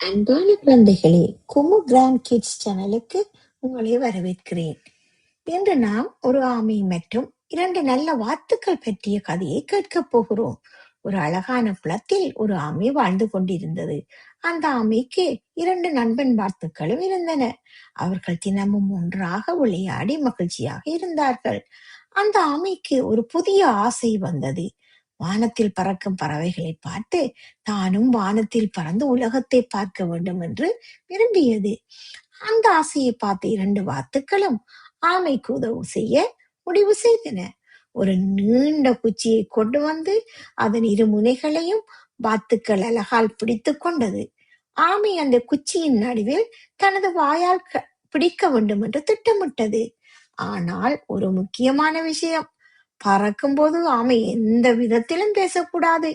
அன்பான குழந்தைகளே, குமு grand kids சேனலுக்கு உங்களை வரவேற்கிறேன். இன்று நாம் ஒரு ஆமை மற்றும் இரண்டு நல்ல வாத்துக்கள் பற்றிய கதையை கேட்கப் போகிறோம். ஒரு அழகான குளத்தில் ஒரு ஆமை வாழ்ந்து கொண்டிருந்தது. அந்த ஆமைக்கு இரண்டு நண்பன் வாத்துக்களும் இருந்தன. அவர்கள் தினமும் ஒன்றாக விளையாடி மகிழ்ச்சியாக இருந்தார்கள். அந்த ஆமைக்கு ஒரு புதிய ஆசை வந்தது. வானத்தில் பறக்கும் பறவைகளை பார்த்து தானும் வானத்தில் பறந்து உலகத்தை பார்க்க வேண்டும் என்று விரும்பியது. அந்த ஆசையை பார்த்த இரண்டு வாத்துக்களும் ஆமைக்கு உதவி செய்ய முடிவு செய்தன. ஒரு நீண்ட குச்சியை கொண்டு வந்து அதன் இரு முனைகளையும் வாத்துக்கள் அழகால் பிடித்து கொண்டது. ஆமை அந்த குச்சியின் நடுவில் தனது வாயால் பிடிக்க வேண்டும் என்று திட்டமிட்டது. ஆனால் ஒரு முக்கியமான விஷயம், பறக்கும்போது ஆமை எந்த விதத்திலும் பேசக்கூடாது.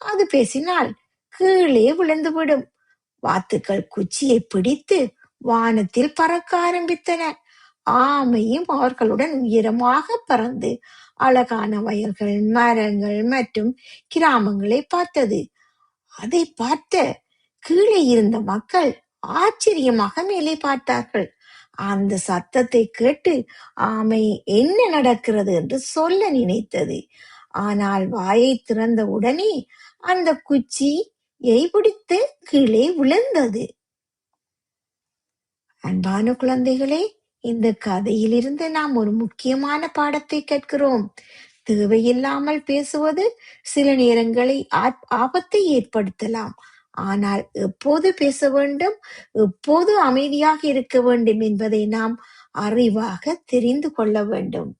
அது பேசினால் கீழே விழுந்துவிடும். வாத்துக்கள் குச்சியை பிடித்து வானத்தில் பறக்க ஆரம்பித்தன. ஆமையும் அவர்களுடன் உயரமாக பறந்து அழகான வயல்கள், மரங்கள் மற்றும் கிராமங்களை பார்த்தது. அதை பார்த்த கீழே இருந்த மக்கள் ஆச்சரியமாக மேலே பார்த்தார்கள். அந்த சத்தத்தை கேட்டு ஆமை என்ன நடக்கிறது என்று சொல்ல நினைத்தது. ஆனால் வாயை திறந்த உடனே அந்த குச்சியை பிடித்து கீழே விழுந்தது. அன்பான குழந்தைகளே, இந்த கதையிலிருந்து நாம் ஒரு முக்கியமான பாடத்தை கற்கிறோம். தேவையில்லாமல் பேசுவது சில நேரங்களில் ஆபத்தை ஏற்படுத்தலாம். ஆனால் எப்போது பேச வேண்டும், எப்போது அமைதியாக இருக்க வேண்டும் என்பதை நாம் அறிவாக தெரிந்து கொள்ள வேண்டும்.